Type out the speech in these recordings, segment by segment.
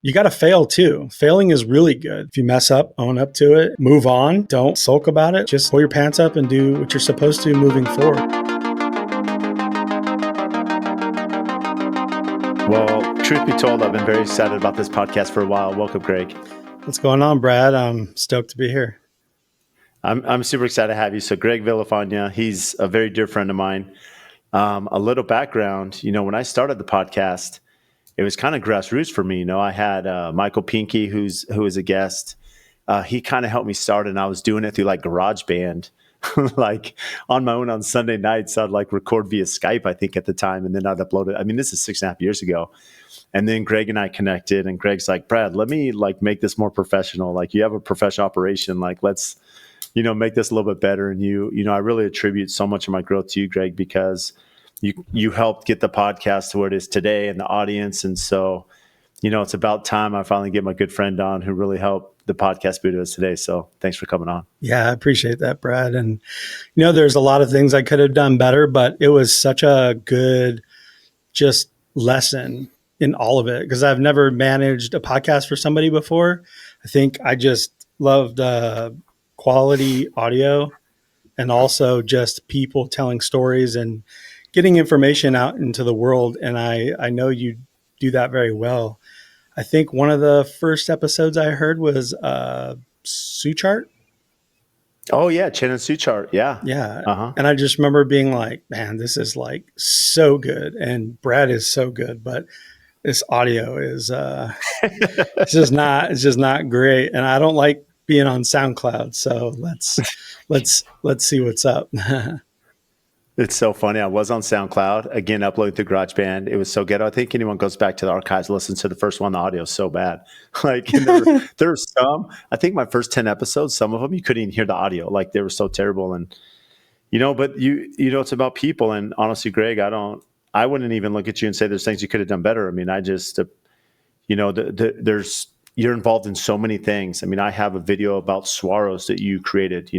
you got to fail too. Failing is really good. If you mess up, own up to it, move on, don't sulk about it. Just pull your pants up and do what you're supposed to moving forward. Well, truth be told, I've been very excited about this podcast for a while. Welcome, Greg. What's going on, Brad? I'm stoked to be here. I'm super excited to have you. So Greg Villafana, he's a very dear friend of mine. A little background, when I started the podcast, it was kind of grassroots for me. I had Michael Pinky, who was a guest. He kind of helped me start, and I was doing it through like GarageBand, like on my own on Sunday nights. I'd like record via Skype, I think at the time, and then I'd upload it. I mean, this is 6.5 years ago. And then Greg and I connected, and Greg's like, Brad, let me like make this more professional. Like, you have a professional operation. Like, let's, make this a little bit better. And I really attribute so much of my growth to you, Greg, because you helped get the podcast to where it is today and the audience. And so, it's about time I finally get my good friend on who really helped the podcast be to us today. So thanks for coming on. Yeah, I appreciate that, Brad. And, there's a lot of things I could have done better, but it was such a good just lesson in all of it, because I've never managed a podcast for somebody before. I think I just loved quality audio and also just people telling stories and getting information out into the world. And I know you do that very well. I think one of the first episodes I heard was Suchart. Oh yeah, Chen and Suchart. Yeah. Yeah. Uh-huh. And I just remember being like, man, this is like so good. And Brad is so good, but this audio is it's just not great. And I don't like being on SoundCloud. So let's see what's up. It's so funny. I was on SoundCloud, again, uploading through GarageBand. It was so good. I think anyone goes back to the archives, listens to the first one, the audio is so bad. Like there were some, I think my first 10 episodes, some of them, you couldn't even hear the audio. Like they were so terrible. And, but it's about people. And honestly, Greg, I wouldn't even look at you and say there's things you could have done better. I mean, I just, you're involved in so many things. I mean, I have a video about Swaros that you created,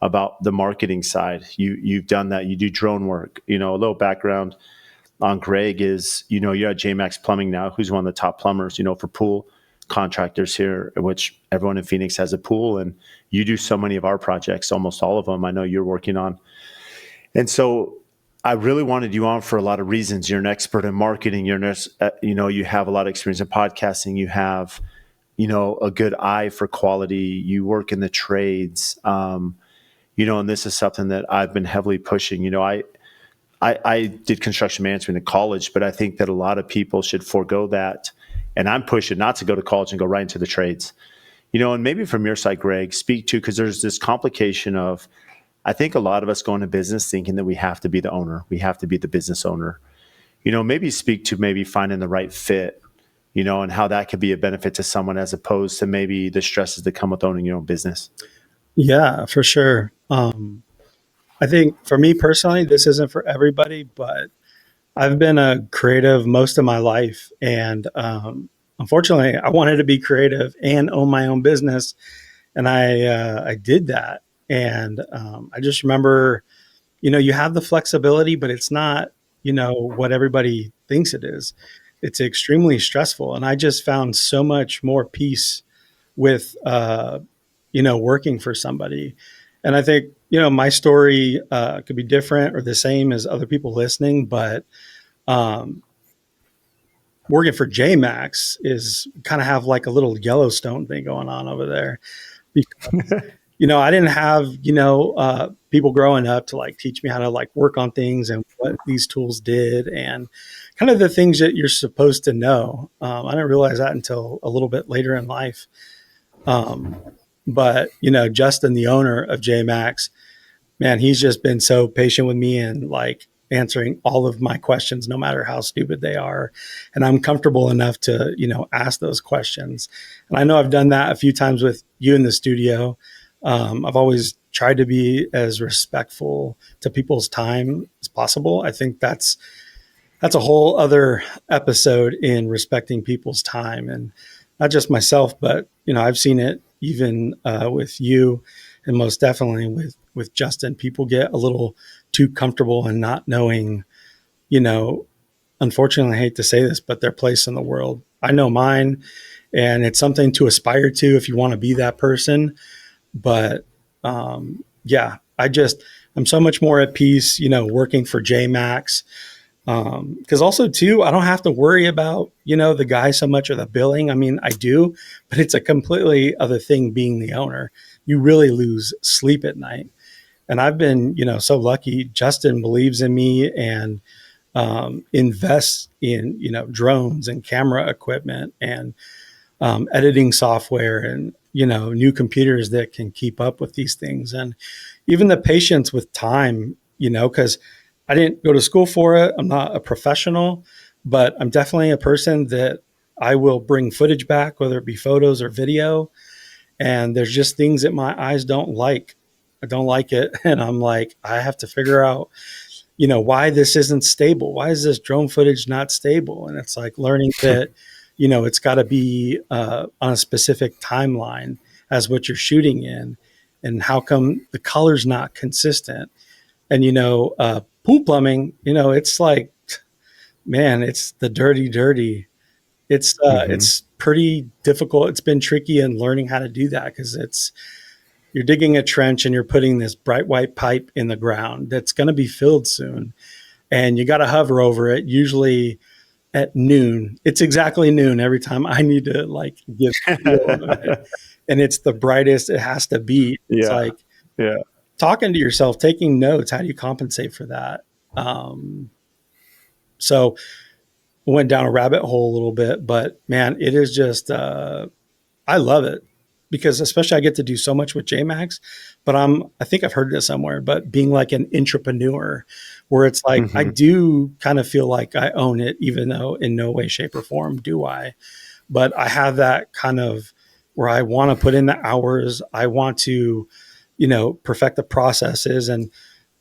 about the marketing side. You've done that. You do drone work. A little background on Greg is, you're at JMax Plumbing now, who's one of the top plumbers, for pool contractors here, which everyone in Phoenix has a pool, and you do so many of our projects, almost all of them I know you're working on. And so I really wanted you on for a lot of reasons. You're an expert in marketing. You have a lot of experience in podcasting. You have, a good eye for quality. You work in the trades. And this is something that I've been heavily pushing. I did construction management in college, but I think that a lot of people should forego that. And I'm pushing not to go to college and go right into the trades. And maybe from your side, Greg, speak to, because there's this complication of, I think a lot of us go into business thinking that we have to be the owner. We have to be the business owner. Maybe speak to maybe finding the right fit, and how that could be a benefit to someone as opposed to maybe the stresses that come with owning your own business. Yeah, for sure. I think for me personally, this isn't for everybody, but I've been a creative most of my life. And unfortunately, I wanted to be creative and own my own business. And I did that. And I just remember, you have the flexibility, but it's not, what everybody thinks it is. It's extremely stressful. And I just found so much more peace with, working for somebody. And I think, my story could be different or the same as other people listening, but working for JMax is kind of have like a little Yellowstone thing going on over there. Because, I didn't have, people growing up to like teach me how to like work on things and what these tools did and kind of the things that you're supposed to know. I didn't realize that until a little bit later in life. But, Justin, the owner of JMax, man, he's just been so patient with me and like answering all of my questions, no matter how stupid they are. And I'm comfortable enough to, ask those questions. And I know I've done that a few times with you in the studio. I've always tried to be as respectful to people's time as possible. I think that's a whole other episode in respecting people's time, and not just myself, but, I've seen it even with you, and most definitely with Justin. People get a little too comfortable and not knowing, unfortunately, I hate to say this, but their place in the world. I know mine, and it's something to aspire to if you want to be that person. But yeah, I'm so much more at peace, working for JMax. Because also too, I don't have to worry about the guy so much or the billing. I mean, I do, but it's a completely other thing being the owner. You really lose sleep at night. And I've been so lucky. Justin believes in me and invests in drones and camera equipment and editing software and new computers that can keep up with these things, and even the patience with time, because I didn't go to school for it. I'm not a professional, but I'm definitely a person that I will bring footage back, whether it be photos or video. And there's just things that my eyes don't like. I don't like it. And I'm like, I have to figure out, why this isn't stable. Why is this drone footage not stable? And it's like learning that, it's got to be on a specific timeline as what you're shooting in. And how come the color's not consistent? And, pool plumbing, it's like, man, it's the dirty. Hmm. It's pretty difficult. It's been tricky in learning how to do that because you're digging a trench and you're putting this bright white pipe in the ground that's going to be filled soon, and you got to hover over it usually at noon. It's exactly noon every time I need to like give a feel on it. And it's the brightest it has to be. It's Yeah. like Yeah. talking to yourself, taking notes. How do you compensate for that? Um, so went down a rabbit hole a little bit, but man, it is just I love it because especially I get to do so much with JMax, but I think I've heard this somewhere, but being like an intrapreneur where it's like I Hmm. do kind of feel like I own it, even though in no way, shape, or form do I. But I have that kind of where I want to put in the hours. I want to, perfect the processes and,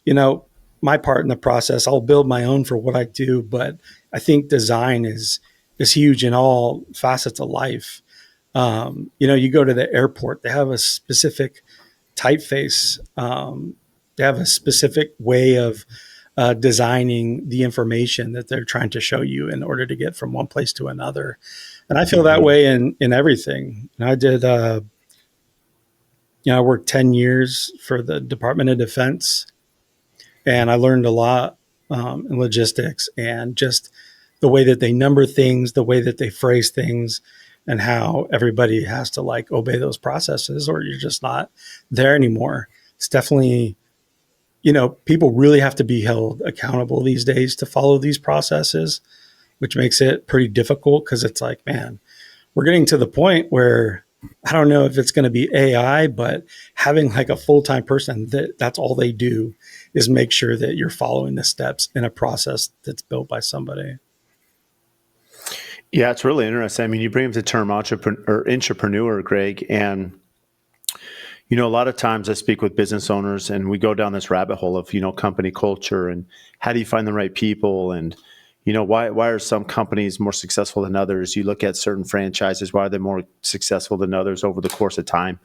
you know, my part in the process. I'll build my own for what I do, but I think design is huge in all facets of life. You go to the airport, they have a specific typeface. They have a specific way of designing the information that they're trying to show you in order to get from one place to another. And I feel that Hmm. way in everything. And I did, I worked 10 years for the Department of Defense, and I learned a lot in logistics and just the way that they number things, the way that they phrase things, and how everybody has to like obey those processes, or you're just not there anymore. It's definitely, people really have to be held accountable these days to follow these processes, which makes it pretty difficult because it's like, man, we're getting to the point where I don't know if it's going to be AI, but having like a full time person that's all they do is make sure that you're following the steps in a process that's built by somebody. Yeah, it's really interesting. I mean, you bring up the term entrepreneur or intrapreneur, Greg, and a lot of times I speak with business owners, and we go down this rabbit hole of company culture and how do you find the right people, and why are some companies more successful than others? You look at certain franchises, why are they more successful than others over the course of time,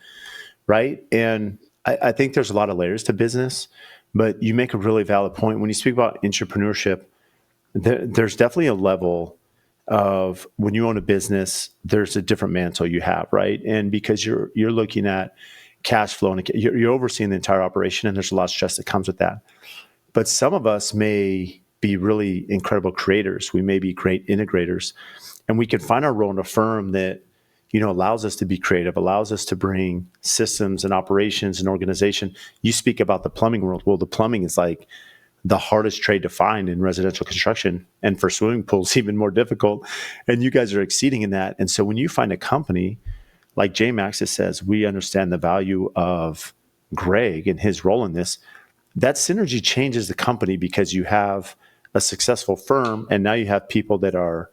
right? And I think there's a lot of layers to business, but you make a really valid point when you speak about entrepreneurship. There's definitely a level of when you own a business, there's a different mantle you have, right? And because you're looking at cash flow and you're overseeing the entire operation, and there's a lot of stress that comes with that. But some of us may be really incredible creators. We may be great integrators, and we can find our role in a firm that allows us to be creative, allows us to bring systems and operations and organization. You speak about the plumbing world. Well, the plumbing is like the hardest trade to find in residential construction, and for swimming pools even more difficult, and you guys are exceeding in that. And so when you find a company like JMax that says we understand the value of Greg and his role in this, that synergy changes the company because you have a successful firm, and now you have people that are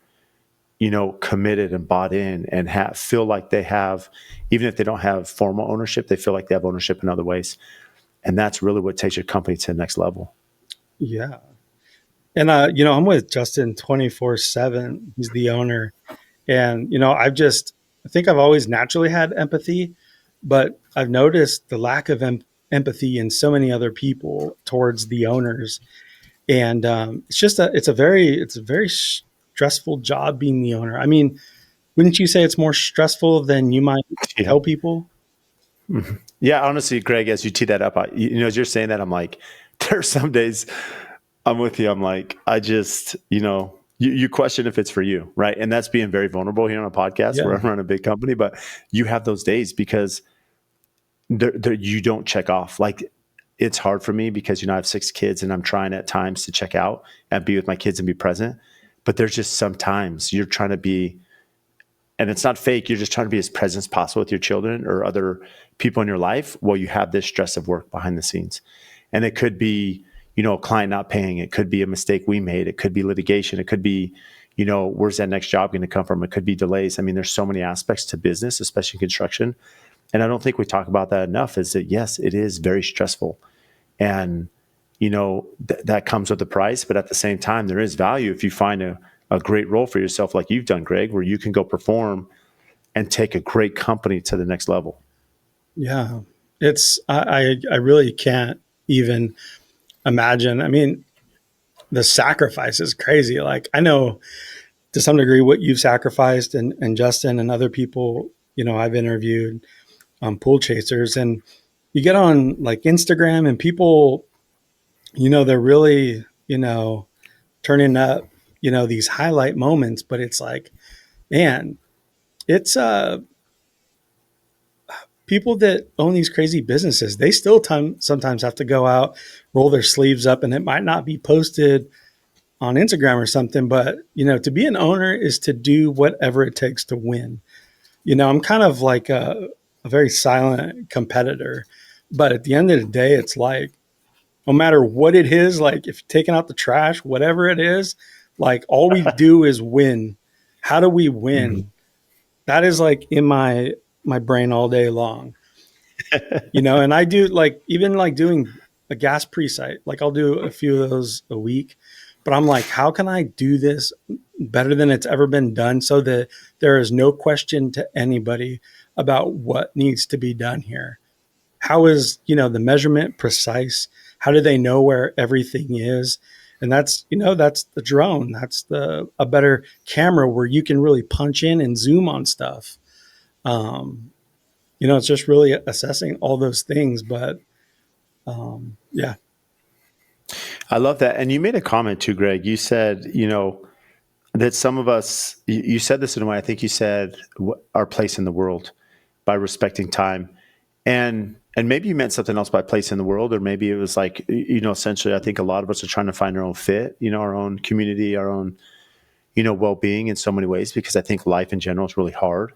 committed and bought in and feel like they have, even if they don't have formal ownership, they feel like they have ownership in other ways, and that's really what takes your company to the next level. Yeah. And, I'm with Justin 24/7. He's the owner. And, I think I've always naturally had empathy, but I've noticed the lack of empathy in so many other people towards the owners. And it's a very stressful job being the owner. I mean, Wouldn't you say it's more stressful than you might Yeah. tell people? Yeah, honestly, Greg, as you tee that up, as you're saying that, I'm like, there's some days I'm with you. I'm like, I just, you question if it's for you, right? And that's being very vulnerable here on a podcast where Yeah. I run a big company, but you have those days because you don't check off. Like, it's hard for me because, I have 6 kids and I'm trying at times to check out and be with my kids and be present. But there's just sometimes you're trying to be, and it's not fake. You're just trying to be as present as possible with your children or other people in your life while you have this stress of work behind the scenes. And it could be, a client not paying. It could be a mistake we made. It could be litigation. It could be, where's that next job going to come from? It could be delays. I mean, there's so many aspects to business, especially in construction. And I don't think we talk about that enough is that, yes, it is very stressful. And, that comes with a price. But at the same time, there is value if you find a great role for yourself like you've done, Greg, where you can go perform and take a great company to the next level. Yeah. I really can't even imagine. I mean, the sacrifice is crazy. Like, I know to some degree what you've sacrificed, and Justin and other people, I've interviewed, pool chasers, and you get on like Instagram and people, they're really, turning up, these highlight moments, but it's like, man, it's people that own these crazy businesses, they still sometimes have to go out, roll their sleeves up, and it might not be posted on Instagram or something, but to be an owner is to do whatever it takes to win. I'm kind of like a very silent competitor, but at the end of the day, it's like, no matter what it is, like if you're taking out the trash, whatever it is, like all we do is win. How do we Mm-hmm. win? That is like in my brain all day long. And I do like even like doing a gas pre-site. Like I'll do a few of those a week, but I'm like, how can I do this better than it's ever been done so that there is no question to anybody about what needs to be done here? How is, the measurement precise? How do they know where everything is? And that's the drone. That's a better camera where you can really punch in and zoom on stuff. Um, it's just really assessing all those things. But yeah, I love that. And you made a comment too, Greg. You said, that some of us, you said this in a way, I think you said our place in the world by respecting time. And maybe you meant something else by place in the world, or maybe it was like, essentially, I think a lot of us are trying to find our own fit, our own community, our own, well-being in so many ways, because I think life in general is really hard.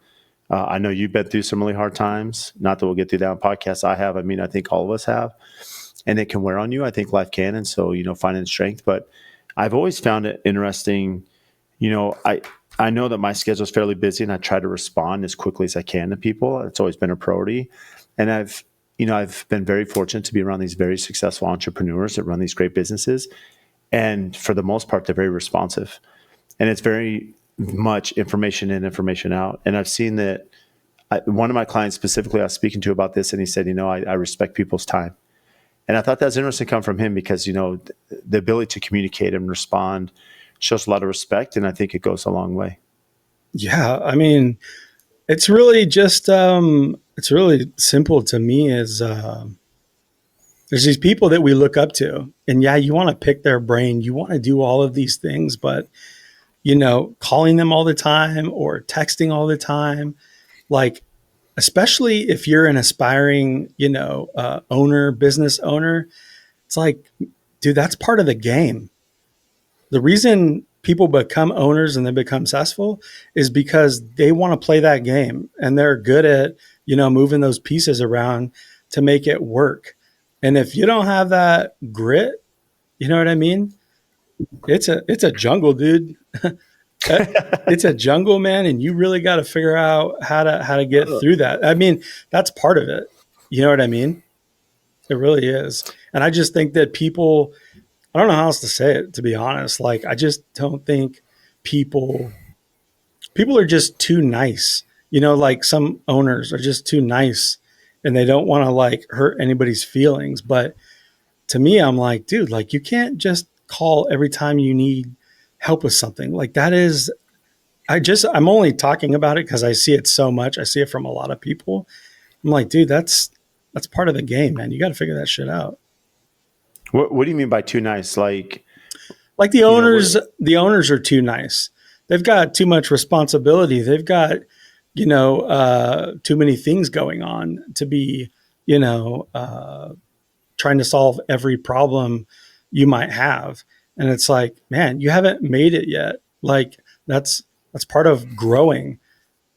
I know you've been through some really hard times. Not that we'll get through that on podcasts. I have. I mean, I think all of us have, and it can wear on you. I think life can, and so finding strength. But I've always found it interesting. I know that my schedule is fairly busy, and I try to respond as quickly as I can to people. It's always been a priority, and I've been very fortunate to be around these very successful entrepreneurs that run these great businesses, and for the most part, they're very responsive, and it's very much information in, information out. And I've seen that. One of my clients specifically, I was speaking to about this, and he said, I respect people's time. And I thought that was interesting to come from him because, the ability to communicate and respond shows a lot of respect. And I think it goes a long way. yeah. I mean, it's really simple to me. Is there's these people that we look up to, and yeah, you want to pick their brain, you want to do all of these things, but calling them all the time or texting all the time, like, especially if you're an aspiring, owner, business owner, it's like, dude, that's part of the game. The reason people become owners and they become successful is because they want to play that game and they're good at, moving those pieces around to make it work. And if you don't have that grit, you know what I mean? It's a jungle, dude. It's a jungle, man, and you really got to figure out how to get through that. I mean, that's part of it. You know what I mean? It really is. And I just think that people, I don't know how else to say it, to be honest. Like, I just don't think people people are just too nice. Like some owners are just too nice and they don't want to like hurt anybody's feelings. But to me, I'm like, dude, like you can't just call every time you need help with something. Like I'm only talking about it because I see it so much. I see it from a lot of people. I'm like, dude, that's part of the game, man. You got to figure that shit out. What do you mean by too nice? Like, Like what? the owners are too nice. They've got too much responsibility. They've got, too many things going on to be, you know, trying to solve every problem you might have. And it's like, man, you haven't made it yet. Like that's part of growing.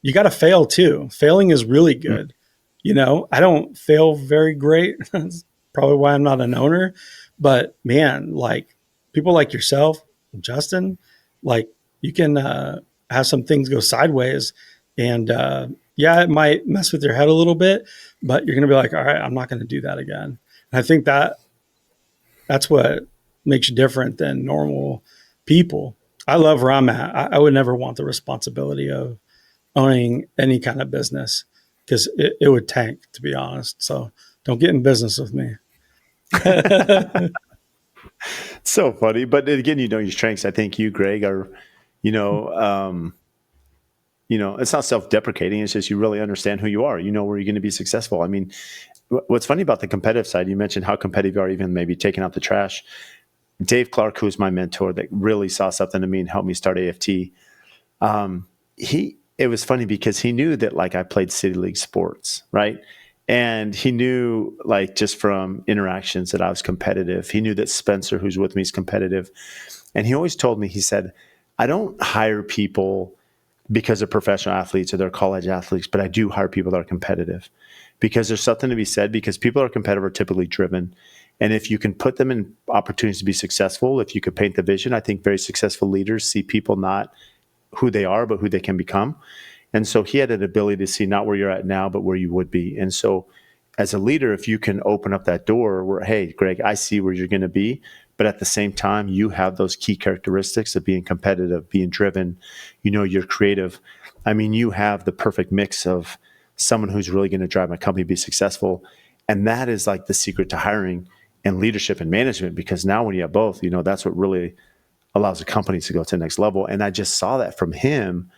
You got to fail too. Failing is really good. I don't fail very great. That's probably why I'm not an owner. But man, like people like yourself, Justin, like you can have some things go sideways. And yeah, it might mess with your head a little bit, but you're going to be like, all right, I'm not going to do that again. And I think that's what makes you different than normal people. I love where I'm at. I would never want the responsibility of owning any kind of business because it would tank, to be honest. So don't get in business with me. So funny. But again, you know your strengths. I think you, Greg, are, you know, um, it's not self-deprecating. It's just you really understand who you are. You know where you're going to be successful. I mean, what's funny about the competitive side, you mentioned how competitive you are, even maybe taking out the trash. Dave Clark, who's my mentor, that really saw something in me and helped me start AFT. It was funny because he knew that like I played city league sports, right? And he knew like just from interactions that I was competitive. He knew that Spencer, who's with me, is competitive. And he always told me, he said, I don't hire people because they're professional athletes or they're college athletes, but I do hire people that are competitive because there's something to be said because people that are competitive are typically driven. And if you can put them in opportunities to be successful, if you could paint the vision, I think very successful leaders see people not who they are, but who they can become. And so he had an ability to see not where you're at now, but where you would be. And so as a leader, if you can open up that door where, hey, Greg, I see where you're going to be, but at the same time, you have those key characteristics of being competitive, being driven, you're creative. I mean, you have the perfect mix of someone who's really going to drive my company to be successful. And that is like the secret to hiring and leadership and management, because now when you have both, that's what really allows a company to go to the next level. And I just saw that from him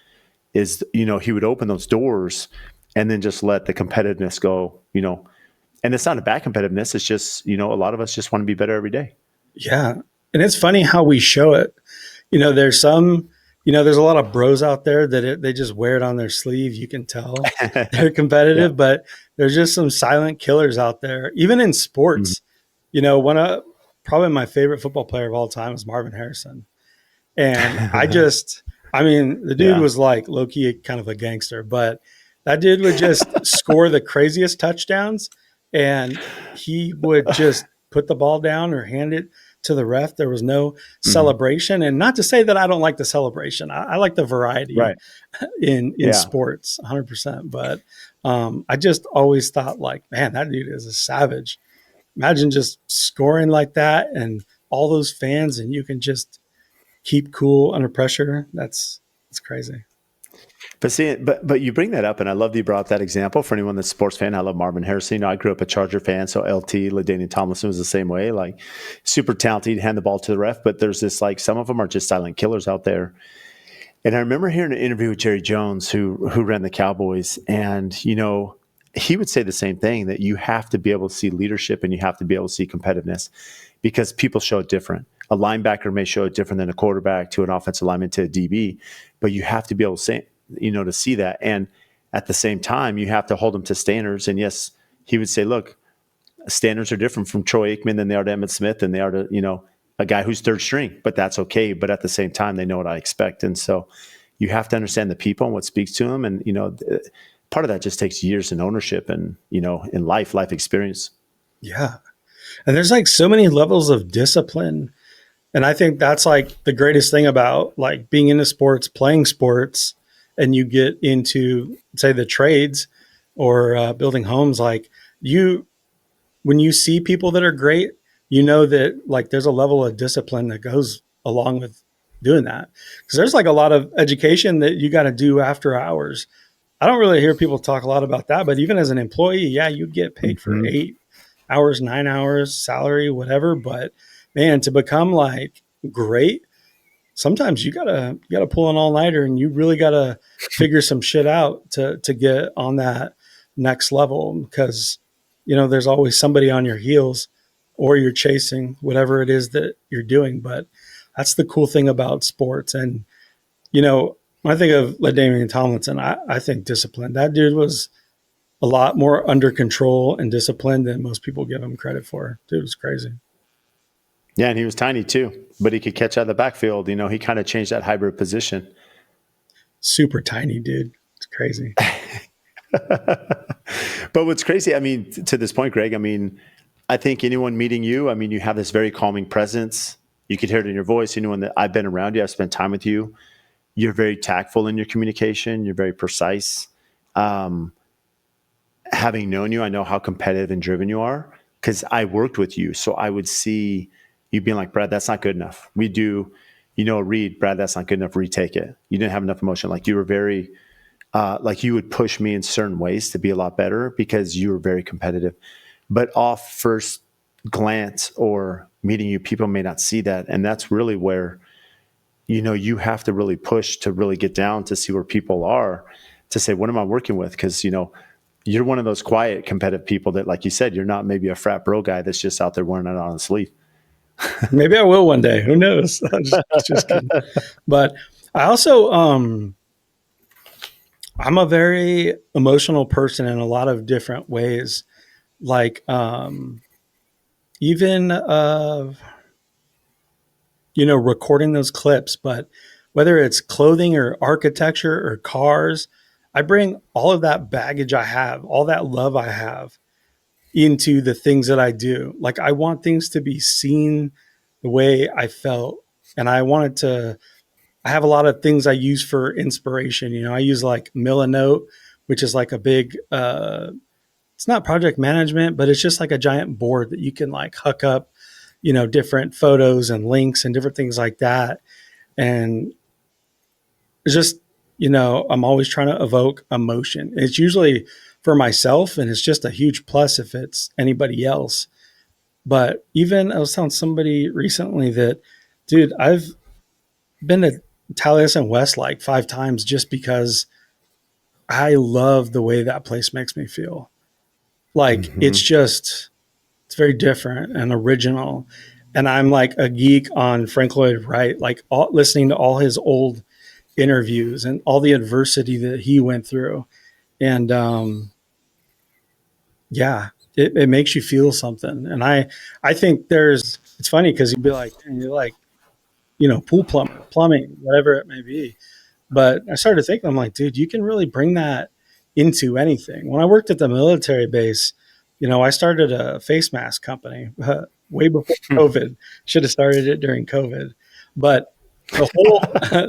is, he would open those doors and then just let the competitiveness go, and it's not a bad competitiveness. It's just, a lot of us just want to be better every day. Yeah. And it's funny how we show it. There's a lot of bros out there that they just wear it on their sleeve. You can tell they're Yeah. competitive, but there's just some silent killers out there, even in Mhm. sports. One of probably my favorite football player of all time is Marvin Harrison. And I mean, the dude Yeah. was like low key kind of a gangster, but that dude would just score the craziest touchdowns and he would just put the ball down or hand it to the ref. There was no Hmm. celebration. And not to say that I don't like the celebration, I like the variety Right. in Yeah. sports 100%. But I just always thought, like, man, that dude is a savage. Imagine just scoring like that and all those fans, and you can just keep cool under pressure. That's crazy. But see, but you bring that up, and I love that you brought up that example. For anyone that's a sports fan, I love Marvin Harrison. I grew up a Charger fan, so LT, LaDainian Tomlinson was the same way. Like, super talented, hand the ball to the ref. But there's this like some of them are just silent killers out there. And I remember hearing an interview with Jerry Jones, who ran the Cowboys, and he would say the same thing, that you have to be able to see leadership and you have to be able to see competitiveness because people show it different. A linebacker may show it different than a quarterback to an offensive lineman to a DB, but you have to be able to say, to see that. And at the same time, you have to hold them to standards. And yes, he would say, look, standards are different from Troy Aikman than they are to Emmitt Smith and they are to, a guy who's third string, but that's okay. But at the same time, they know what I expect. And so you have to understand the people and what speaks to them. And, part of that just takes years in ownership and, in life experience. Yeah. And there's like so many levels of discipline. And I think that's like the greatest thing about like being into sports, playing sports, and you get into, say, the trades or building homes. Like when you see people that are great, you know that like there's a level of discipline that goes along with doing that. Because there's like a lot of education that you got to do after hours. I don't really hear people talk a lot about that, but even as an employee, yeah, you get paid for Mm-hmm. 8 hours, 9 hours, salary, whatever. But man, to become like great, sometimes you gotta pull an all nighter, and you really gotta figure some shit out to get on that next level, because there's always somebody on your heels, or you're chasing whatever it is that you're doing. But that's the cool thing about sports. And when I think of LaDainian Tomlinson, I think discipline. That dude was a lot more under control and disciplined than most people give him credit for. Dude was crazy. Yeah, and he was tiny too, but he could catch out of the backfield. He kind of changed that hybrid position. Super tiny dude. It's crazy. But what's crazy, I mean, to this point, Greg, I mean, I think anyone meeting you, I mean, you have this very calming presence. You could hear it in your voice. Anyone that I've been around you, I've spent time with you. You're very tactful in your communication. You're very precise. Having known you, I know how competitive and driven you are because I worked with you. So I would see you being like, Brad, that's not good enough. We do, a read, Brad, that's not good enough. Retake it. You didn't have enough emotion. Like you were very, like you would push me in certain ways to be a lot better because you were very competitive. But off first glance or meeting you, people may not see that. And that's really where, you have to really push to really get down to see where people are to say, what am I working with? Because, you're one of those quiet competitive people that, like you said, you're not maybe a frat bro guy that's just out there wearing it on his sleeve. Maybe I will one day. Who knows? I'm just kidding. But I also, I'm a very emotional person in a lot of different ways. Like, even, recording those clips, but whether it's clothing or architecture or cars, I bring all of that baggage I have, all that love I have into the things that I do. Like I want things to be seen the way I felt. And I have a lot of things I use for inspiration. I use like Milanote, which is like a big, it's not project management, but it's just like a giant board that you can like hook up, different photos and links and different things like that. And it's just, I'm always trying to evoke emotion. It's usually for myself, and it's just a huge plus if it's anybody else. But even I was telling somebody recently that, dude, I've been to Taliesin West like 5 times just because I love the way that place makes me feel. Like Mm-hmm. it's very different and original. And I'm like a geek on Frank Lloyd Wright, like listening to all his old interviews and all the adversity that he went through. And yeah, it makes you feel something. And I think it's funny because you'd be like, you're like, pool plumber, plumbing, whatever it may be. But I started thinking, I'm like, dude, you can really bring that into anything. When I worked at the military base, I started a face mask company way before COVID. Should have started it during COVID, but the whole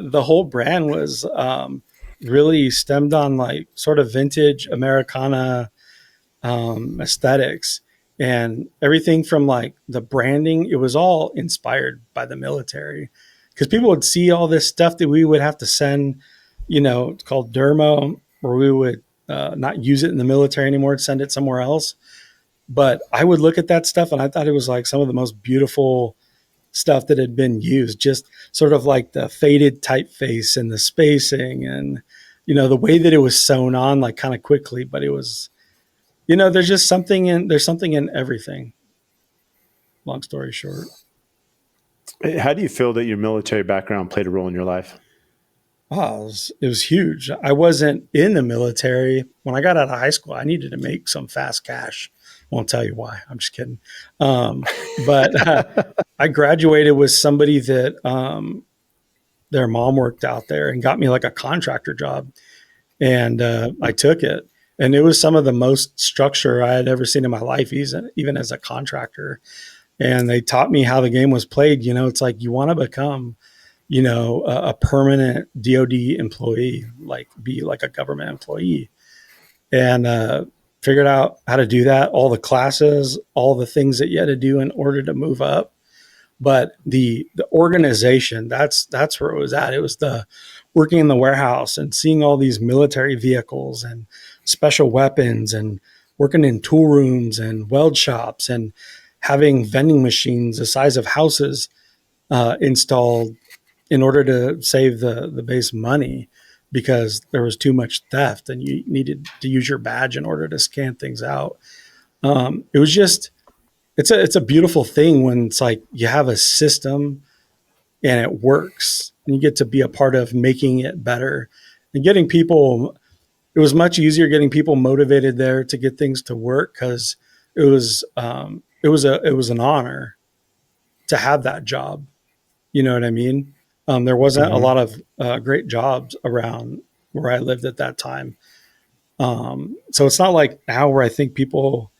the whole brand was really stemmed on like sort of vintage Americana aesthetics, and everything from like the branding. It was all inspired by the military because people would see all this stuff that we would have to send. It's called dermo, where we would not use it in the military anymore, send it somewhere else. But I would look at that stuff and I thought it was like some of the most beautiful stuff that had been used, just sort of like the faded typeface and the spacing and, the way that it was sewn on like kind of quickly, but it was, there's something in everything. Long story short. How do you feel that your military background played a role in your life? Oh, it was huge. I wasn't in the military. When I got out of high school, I needed to make some fast cash. Won't tell you why. I'm just kidding. But I graduated with somebody that their mom worked out there and got me like a contractor job. And I took it. And it was some of the most structure I had ever seen in my life, even as a contractor. And they taught me how the game was played. It's like you want to become a permanent DoD employee, like be like a government employee, and figured out how to do that. All the classes, all the things that you had to do in order to move up. But the organization, that's where it was at. It was the working in the warehouse and seeing all these military vehicles and special weapons and working in tool rooms and weld shops and having vending machines the size of houses installed in order to save the base money because there was too much theft and you needed to use your badge in order to scan things out. It was just it's a beautiful thing when it's like you have a system and it works and you get to be a part of making it better and getting people. It was much easier getting people motivated there to get things to work because it was an honor to have that job. You know what I mean? There wasn't a Hmm. lot of great jobs around where I lived at that time. So it's not like now where I think people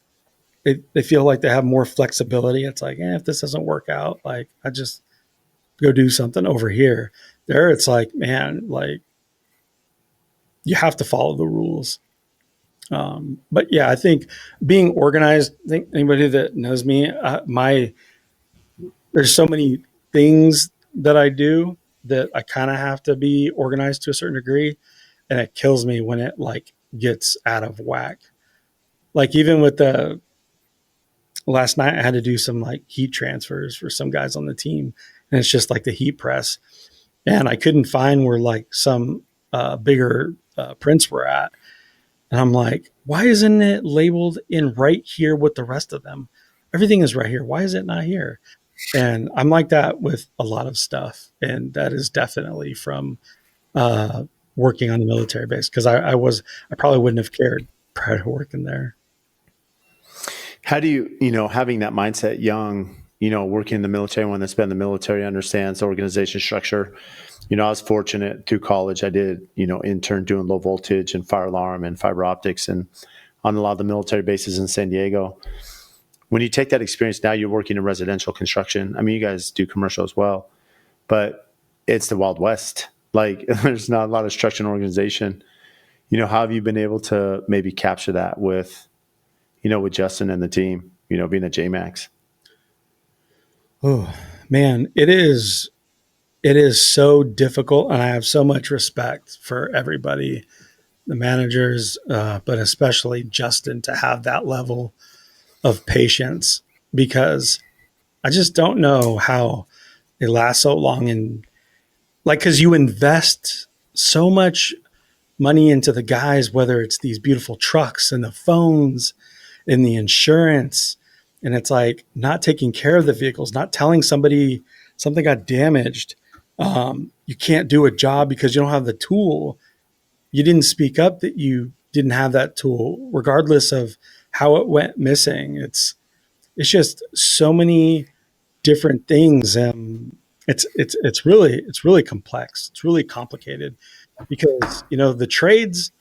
they feel like they have more flexibility. It's like, if this doesn't work out, like I just go do something over here. There, it's like, man, like you have to follow the rules. But yeah, I think being organized. I think anybody that knows me, my there's so many things that I do that I kind of have to be organized to a certain degree, and it kills me when it like gets out of whack. Like even with the last night, I had to do some like heat transfers for some guys on the team, and it's just like the heat press, and I couldn't find where like some bigger prints were at, and I'm like, why isn't it labeled in right here with the rest of them? Everything is right here. Why is it not here? And I'm like that with a lot of stuff. And that is definitely from uh, working on the military base because I probably wouldn't have cared prior to working there. How do you, having that mindset young, working in the military, one that's been in the military understands organization structure. I was fortunate through college. I did, intern doing low voltage and fire alarm and fiber optics and on a lot of the military bases in San Diego. When you take that experience, now you're working in residential construction. I mean, you guys do commercial as well, but it's the Wild West. Like there's not a lot of structure and organization. How have you been able to maybe capture that with Justin and the team, being at JMax? Oh man, it is so difficult, and I have so much respect for everybody, the managers, but especially Justin to have that level of patience because I just don't know how they last so long and like because you invest so much money into the guys, whether it's these beautiful trucks and the phones and the insurance. And it's like not taking care of the vehicles, not telling somebody something got damaged. You can't do a job because you don't have the tool. You didn't speak up that you didn't have that tool, regardless of how it went missing. It's just so many different things. It's really complex. It's really complicated because the trades,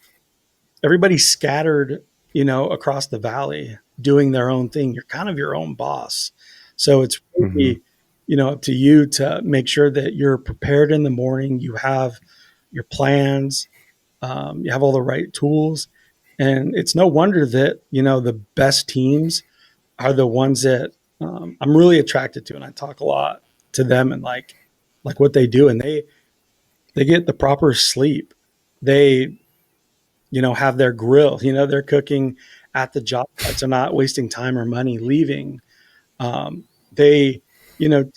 everybody's scattered, across the valley doing their own thing. You're kind of your own boss. So it's Mm-hmm. really, up to you to make sure that you're prepared in the morning. You have your plans, you have all the right tools. And it's no wonder that, the best teams are the ones that I'm really attracted to. And I talk a lot to them and like what they do. And they get the proper sleep. They have their grill. They're cooking at the job sites. They're not wasting time or money leaving. They,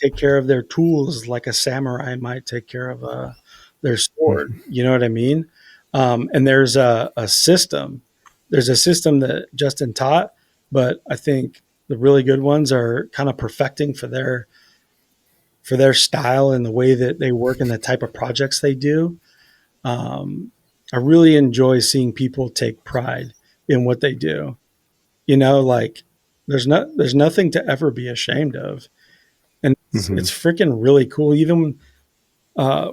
take care of their tools like a samurai might take care of their sword. Mm-hmm. You know what I mean? And there's a system. There's a system that Justin taught, but I think the really good ones are kind of perfecting for their style and the way that they work and the type of projects they do. Um, I really enjoy seeing people take pride in what they do. Like there's nothing to ever be ashamed of, and it's Mm-hmm. freaking really cool. Even uh,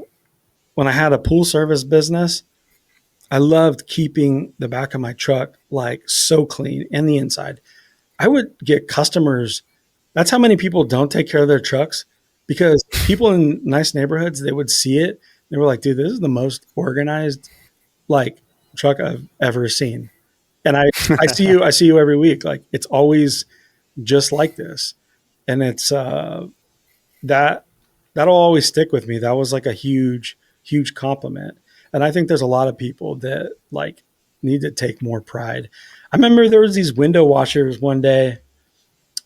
when I had a pool service business, I loved keeping the back of my truck like so clean and the inside. I would get customers. That's how many people don't take care of their trucks because people in nice neighborhoods they would see it. They were like, "Dude, this is the most organized like truck I've ever seen." And I see you every week. Like it's always just like this, and it's that that'll always stick with me. That was like a huge compliment, and I think there's a lot of people that like need to take more pride. I remember there was these window washers one day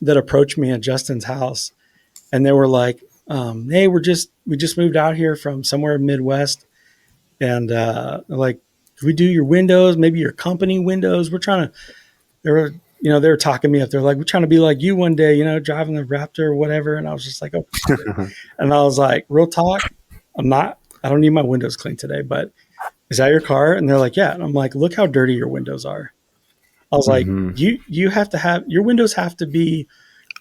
that approached me at Justin's house, and they were like, Hey, we just moved out here from somewhere Midwest, and like, can we do your windows, maybe your company windows? We're trying to. They were, they were talking me up. They're like, we're trying to be like you one day, driving the Raptor or whatever. And I was just like, oh, and I was like, real talk, I don't need my windows cleaned today, but is that your car? And they're like, yeah. And I'm like, look how dirty your windows are. I was like, Mm-hmm. you have to have your windows have to be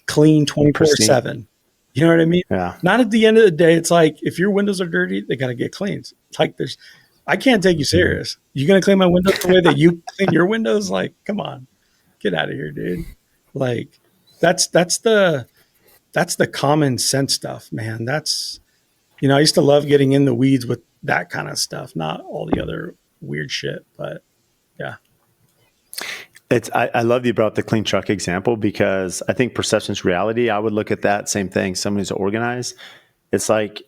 clean Pristine. 24/7. You know what I mean? Yeah. Not at the end of the day. It's like, if your windows are dirty, they got to get cleaned. It's like, I can't take you Mhm. serious. You going to clean my windows the way that you clean your windows? Like, come on, get out of here, dude. Like, that's, that's the, that's the common sense stuff, man. I used to love getting in the weeds with that kind of stuff, not all the other weird shit, but yeah. I love you brought up the clean truck example because I think perception's reality. I would look at that same thing. Someone who's organized. It's like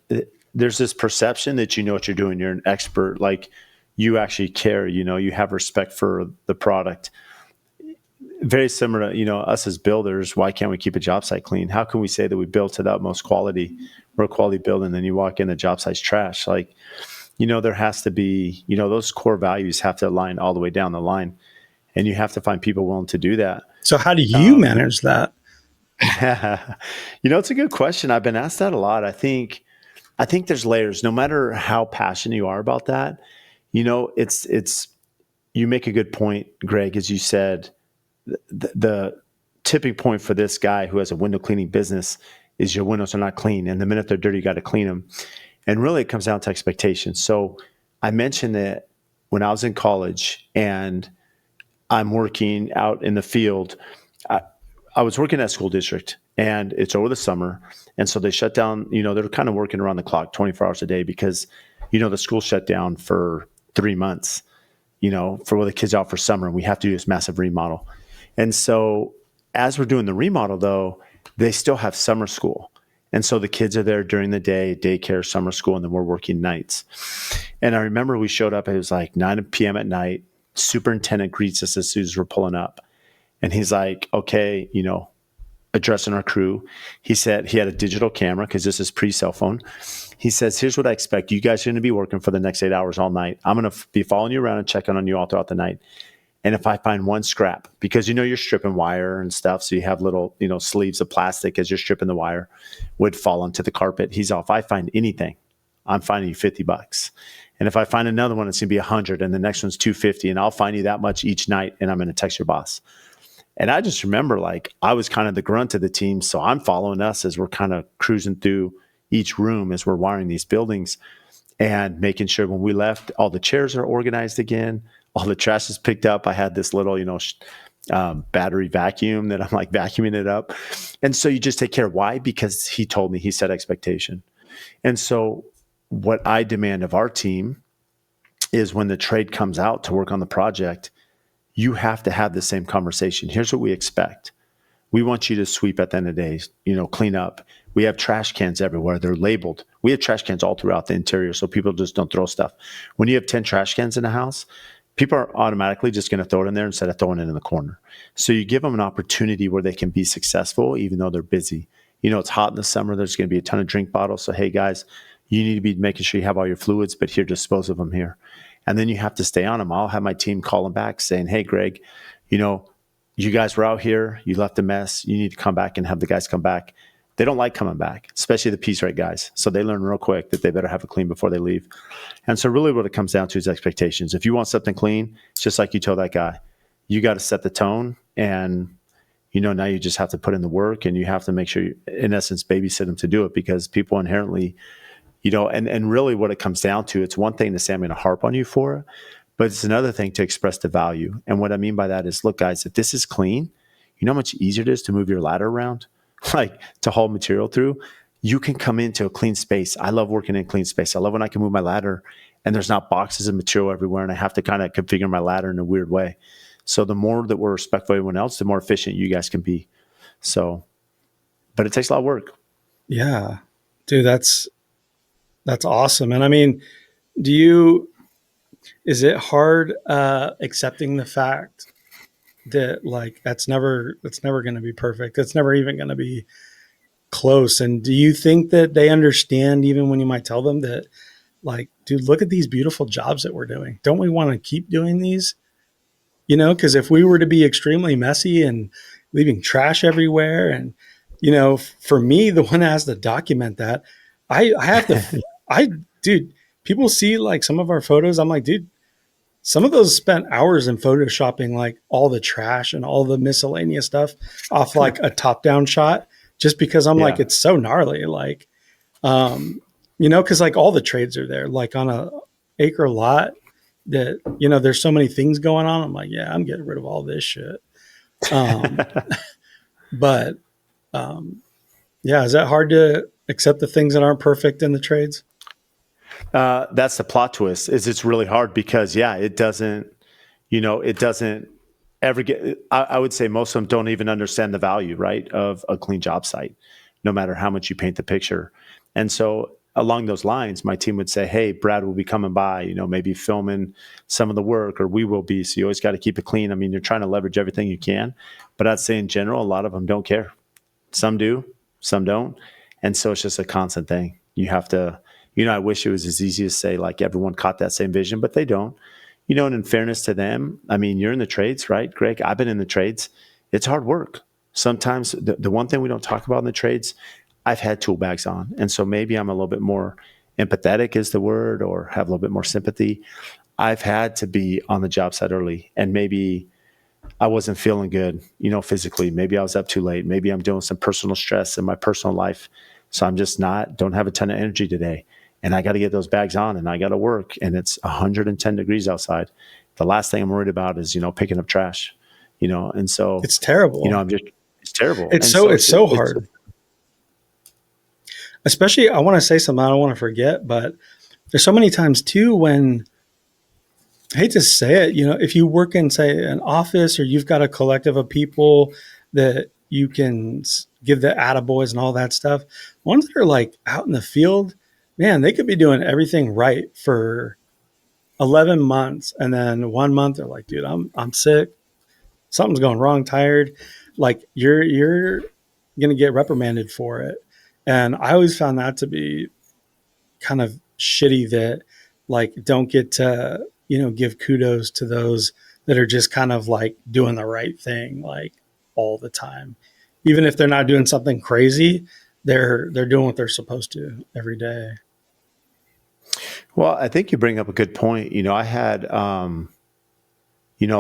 there's this perception that you know what you're doing. You're an expert. Like you actually care. You have respect for the product. Very similar to us as builders. Why can't we keep a job site clean? How can we say that we build to the utmost quality? We're a quality building, then you walk in, the job site's trash. Like there has to be those core values have to align all the way down the line. And you have to find people willing to do that. So how do you Um, manage that? it's a good question. I've been asked that a lot. I think there's layers. No matter how passionate you are about that, it's you make a good point, Greg, as you said. The tipping point for this guy who has a window cleaning business is your windows are not clean, and the minute they're dirty, you got to clean them. And really, it comes down to expectations. So I mentioned that when I was in college and I'm working out in the field. I, I was working at a school district and it's over the summer. And so they shut down, they're kind of working around the clock 24 hours a day because, the school shut down for 3 months, for the kids out for summer. And we have to do this massive remodel. And so as we're doing the remodel, though, they still have summer school. And so the kids are there during the day, daycare, summer school, and then we're working nights. And I remember we showed up, it was like 9 p.m. at night. Superintendent greets us as soon as we're pulling up. And he's like, okay, addressing our crew. He said he had a digital camera because this is pre-cell phone. He says, here's what I expect. You guys are going to be working for the next 8 hours all night. I'm going to be following you around and checking on you all throughout the night. And if I find one scrap, because you're stripping wire and stuff, so you have little, sleeves of plastic as you're stripping the wire, would fall onto the carpet. He's all, if I find anything, I'm finding you $50. And if I find another one, it's going to be 100, and the next one's 250, and I'll find you that much each night, and I'm going to text your boss. And I just remember, I was kind of the grunt of the team, so I'm following us as we're kind of cruising through each room as we're wiring these buildings and making sure when we left, all the chairs are organized again, all the trash is picked up. I had this little, battery vacuum that I'm vacuuming it up. And so you just take care. Why? Because he told me, he set expectation. And so what I demand of our team is when the trade comes out to work on the project, you have to have the same conversation. Here's what we expect. We want you to sweep at the end of the day, clean up. We have trash cans everywhere. They're labeled. We have trash cans all throughout the interior so people just don't throw stuff. When you have 10 trash cans in a house, people are automatically just going to throw it in there instead of throwing it in the corner. So you give them an opportunity where they can be successful even though they're busy. It's hot in the summer. There's going to be a ton of drink bottles. So, hey, guys, you need to be making sure you have all your fluids, but here, dispose of them here. And then you have to stay on them. I'll have my team call them back saying, hey, Greg, you guys were out here. You left a mess. You need to come back and have the guys come back. They don't like coming back, especially the piece rate guys. So they learn real quick that they better have it clean before they leave. And so really what it comes down to is expectations. If you want something clean, it's just like you told that guy, you got to set the tone and, now you just have to put in the work and you have to make sure you, in essence, babysit them to do it because people inherently, and really what it comes down to, it's one thing to say, I'm going to harp on you for it, but it's another thing to express the value. And what I mean by that is, look, guys, if this is clean, you know how much easier it is to move your ladder around, to haul material through. You can come into a clean space. I love working in clean space. I love when I can move my ladder and there's not boxes of material everywhere and I have to kind of configure my ladder in a weird way. So the more that we're respectful of everyone else, the more efficient you guys can be. So, but it takes a lot of work. Yeah, dude, that's awesome. And I mean, do you, is it hard accepting the fact that that's never going to be perfect? It's never even going to be close. And do you think that they understand, even when you might tell them that, like, dude, look at these beautiful jobs that we're doing. Don't we want to keep doing these? Because if we were to be extremely messy and leaving trash everywhere, and for me, the one that has to document that, I have to, I dude, people see like some of our photos. I'm like, dude, some of those spent hours in photoshopping like all the trash and all the miscellaneous stuff off like a top down shot, just because I'm like, Yeah. it's so gnarly. Like, because like all the trades are there, like on a acre lot that, there's so many things going on. I'm like, yeah, I'm getting rid of all this shit. Um, but yeah, is that hard to accept the things that aren't perfect in the trades? That's the plot twist. Is it's really hard because it doesn't, it doesn't ever get. I would say most of them don't even understand the value, right, of a clean job site, no matter how much you paint the picture. And so along those lines, my team would say, "Hey, Brad will be coming by, maybe filming some of the work, or we will be." So you always got to keep it clean. I mean, you're trying to leverage everything you can, but I'd say in general, a lot of them don't care. Some do, some don't. And so it's just a constant thing. You have to, I wish it was as easy as say, like everyone caught that same vision, but they don't. And in fairness to them, I mean, you're in the trades, right, Greg? I've been in the trades. It's hard work. Sometimes the one thing we don't talk about in the trades, I've had tool bags on. And so maybe I'm a little bit more empathetic is the word, or have a little bit more sympathy. I've had to be on the job site early, and maybe I wasn't feeling good, physically. Maybe I was up too late. Maybe I'm doing some personal stress in my personal life. So I'm just don't have a ton of energy today. And I got to get those bags on, and I got to work. And it's 110 degrees outside. The last thing I'm worried about is, picking up trash, and so, It's terrible. It's terrible. It's And so, it's so hard. Especially, I want to say something I don't want to forget, but there's so many times too when, I hate to say it, if you work in, say, an office, or you've got a collective of people that you can give the attaboys and all that stuff, ones that are like out in the field, man, they could be doing everything right for 11 months. And then 1 month they're like, dude, I'm sick. Something's going wrong, tired. Like you're going to get reprimanded for it. And I always found that to be kind of shitty, that like don't get to, give kudos to those that are just kind of like doing the right thing, like all the time. Even if they're not doing something crazy, they're doing what they're supposed to every day. Well, I think you bring up a good point. I had, a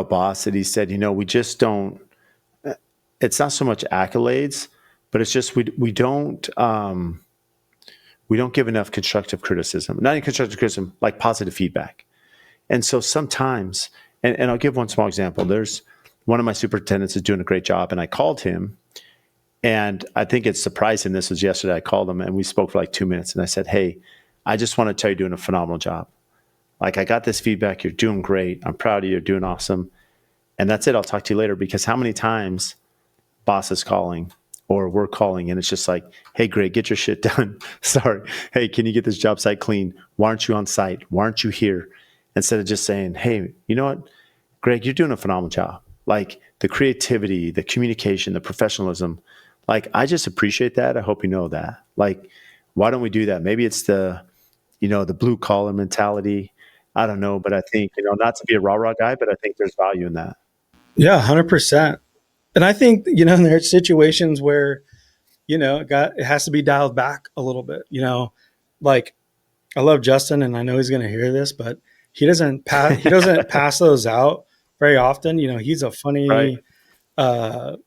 boss that he said, we just don't, it's not so much accolades, but it's just, we don't give enough constructive criticism, not even constructive criticism, like positive feedback. And so sometimes, and I'll give one small example. There's one of my superintendents is doing a great job, and I called him, and I think it's surprising. This was yesterday. I called him, and we spoke for like 2 minutes, and I said, "Hey, I just want to tell you, you're doing a phenomenal job. Like, I got this feedback. You're doing great. I'm proud of you. You're doing awesome. And that's it. I'll talk to you later." Because how many times boss is calling or we're calling, and it's just like, "Hey, Greg, get your shit done. Sorry. Hey, can you get this job site clean? Why aren't you on site? Why aren't you here?" Instead of just saying, "Hey, you know what, Greg, you're doing a phenomenal job." Like the creativity, the communication, the professionalism. Like, I just appreciate that. I hope you know that. Like, why don't we do that? Maybe it's the blue collar mentality. I don't know, but I think, not to be a rah-rah guy, but I think there's value in that. Yeah, 100%. And I think, there's situations where, it has to be dialed back a little bit, like I love Justin, and I know he's going to hear this, but he doesn't pass those out very often. He's a Right. funny,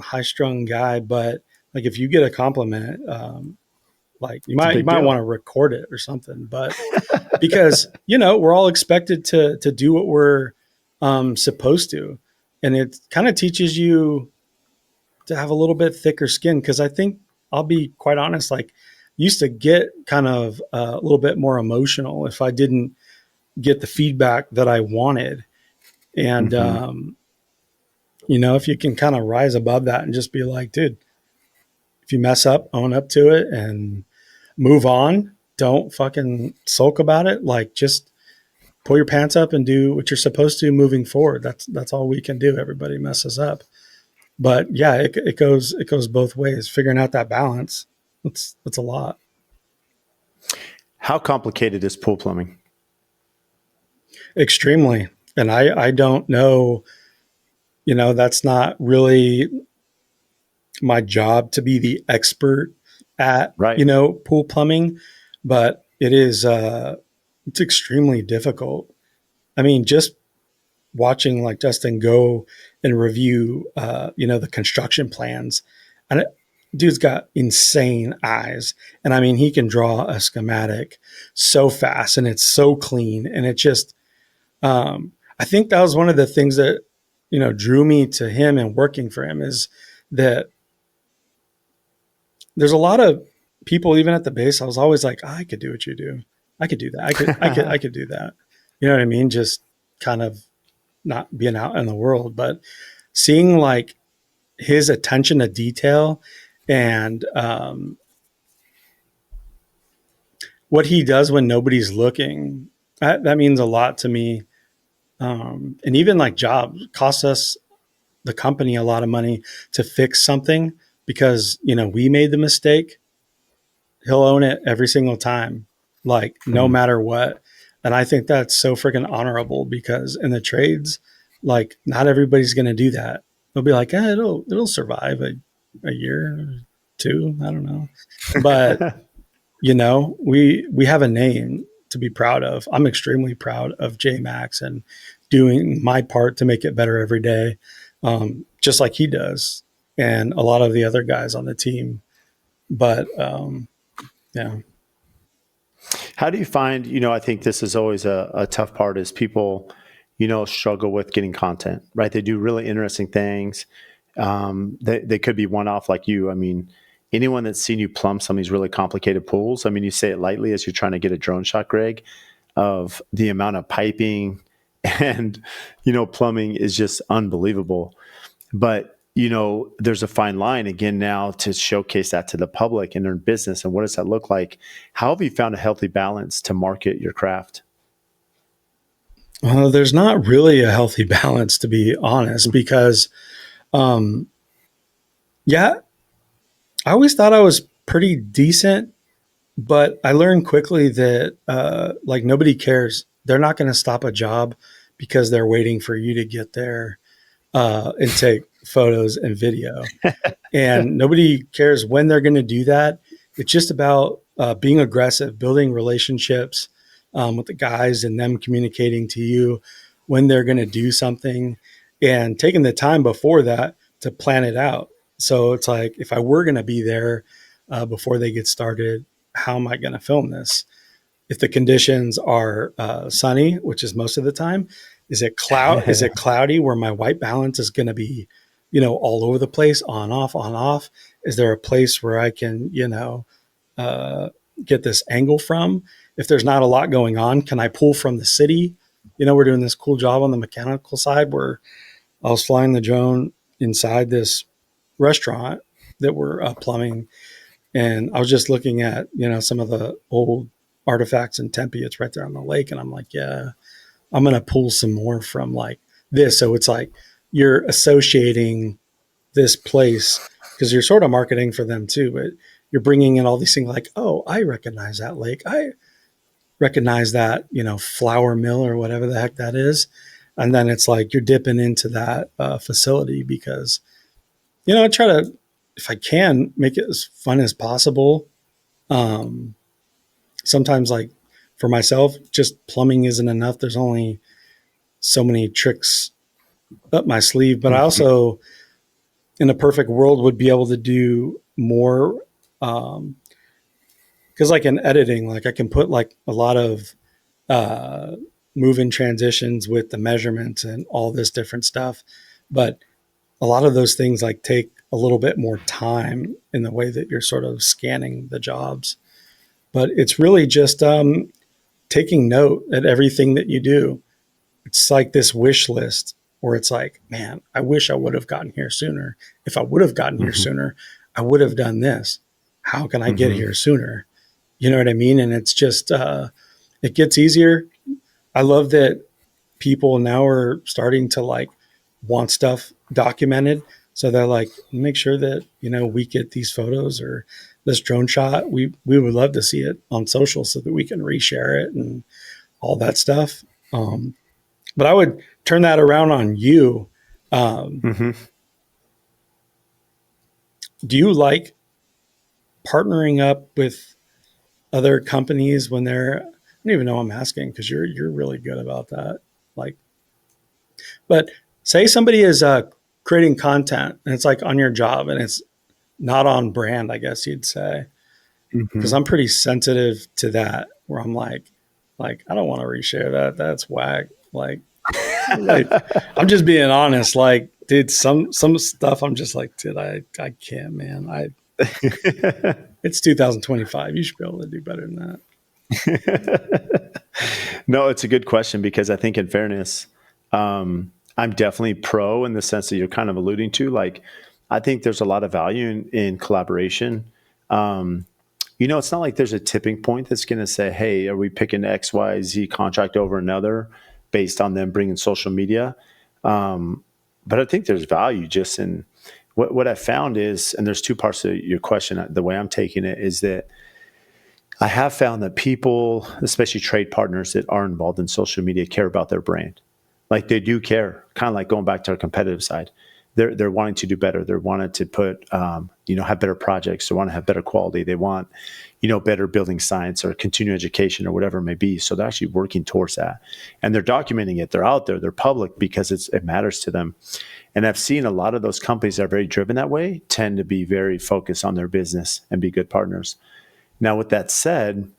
high strung guy, but like if you get a compliment, like you It's a might big want deal. to record it or something, but because, we're all expected to do what we're, supposed to. And it kind of teaches you to have a little bit thicker skin. Cause I think, I'll be quite honest, like used to get kind of a little bit more emotional if I didn't get the feedback that I wanted. And, Mm-hmm. if you can kind of rise above that and just be like, dude, if you mess up, own up to it and move on. Don't fucking sulk about it. Like just pull your pants up and do what you're supposed to moving forward. That's all we can do. Everybody messes up. But yeah, it goes both ways, figuring out that balance. That's a lot. How complicated is pool plumbing? Extremely. And I don't know, that's not really my job to be the expert at, Right. pool plumbing, but it's extremely difficult. I mean, just watching like Justin go and review, the construction plans, and dude's got insane eyes. And I mean, he can draw a schematic so fast and it's so clean. And it just, I think that was one of the things that, drew me to him and working for him is that there's a lot of people, even at the base, I was always like, oh, I could do what you do. I could do that. I could do that. You know what I mean? Just kind of not being out in the world, but seeing like his attention to detail and what he does when nobody's looking, that means a lot to me. And even like jobs costs us, the company, a lot of money to fix something because, we made the mistake. He'll own it every single time, like no Mm. matter what. And I think that's so freaking honorable because in the trades, like not everybody's going to do that. They'll be like, it'll survive a year, two, I don't know. But we have a name to be proud of. I'm extremely proud of J Max and doing my part to make it better every day, just like he does, and a lot of the other guys on the team. But yeah. How do you find, I think this is always a tough part is people, struggle with getting content, right? They do really interesting things. They could be one off like you. I mean, anyone that's seen you plumb some of these really complicated pools, I mean, you say it lightly as you're trying to get a drone shot, Greg, of the amount of piping and, plumbing is just unbelievable. But, there's a fine line again now to showcase that to the public and earn business. And what does that look like? How have you found a healthy balance to market your craft? There's not really a healthy balance, to be honest, because, um, yeah, I always thought I was pretty decent, but I learned quickly that, like, nobody cares. They're not going to stop a job because they're waiting for you to get there, and take photos and video. And nobody cares when they're going to do that. It's just about being aggressive, building relationships with the guys, and them communicating to you when they're going to do something, and taking the time before that to plan it out. So it's like, if I were going to be there before they get started, how am I going to film this? If the conditions are sunny, which is most of the time, is it cloudy where my white balance is going to be, all over the place, on off, on off? Is there a place where I can, uh, get this angle from? If there's not a lot going on, can I pull from the city? We're doing this cool job on the mechanical side where I was flying the drone inside this restaurant that we're plumbing, and I was just looking at, some of the old artifacts in Tempe. It's right there on the lake. And I'm like, yeah, I'm going to pull some more from like this. So it's like you're associating this place because you're sort of marketing for them too, but you're bringing in all these things like, oh, I recognize that lake. I recognize that, flour mill or whatever the heck that is. And then it's like you're dipping into that facility because, I try to, if I can, make it as fun as possible. Um, Sometimes, like for myself, just plumbing isn't enough. There's only so many tricks up my sleeve, but I Mhm. also, in a perfect world, would be able to do more. Um, because like in editing, like I can put like a lot of uh, move-in transitions with the measurements and all this different stuff, but a lot of those things like take a little bit more time in the way that you're sort of scanning the jobs. But it's really just taking note at everything that you do. It's like this wish list where it's like, man, I wish I would have gotten here sooner. If I would have gotten here Mhm. sooner, I would have done this. How can I get Mhm. here sooner? You know what I mean? And it's just, it gets easier. I love that people now are starting to like want stuff documented. So they're like, make sure that, we get these photos or this drone shot. We would love to see it on social so that we can reshare it and all that stuff. But I would turn that around on you. Um, Mm-hmm. do you like partnering up with other companies when they're, I don't even know I'm asking because you're really good about that. Like, but say somebody is creating content and it's like on your job and it's not on brand, I guess you'd say, because Mm-hmm. I'm pretty sensitive to that. Where I'm like I don't want to reshare that. That's whack. Like I'm just being honest. Like, dude, some stuff I'm just like, dude, I can't, man. It's 2025. You should be able to do better than that. No, it's a good question because I think, in fairness, I'm definitely pro in the sense that you're kind of alluding to. Like, I think there's a lot of value in collaboration. Um, it's not like there's a tipping point that's going to say, "Hey, are we picking X, Y, Z contract over another based on them bringing social media?" Um, but I think there's value just in what I found is, and there's two parts of your question. The way I'm taking it is that I have found that people, especially trade partners that are involved in social media, care about their brand. Like they do care, kind of like going back to our competitive side. They're wanting to do better. They're wanting to put, have better projects. They want to have better quality. They want, better building science or continuing education or whatever it may be. So they're actually working towards that, and they're documenting it. They're out there. They're public because it matters to them. And I've seen a lot of those companies that are very driven that way tend to be very focused on their business and be good partners. Now, with that said,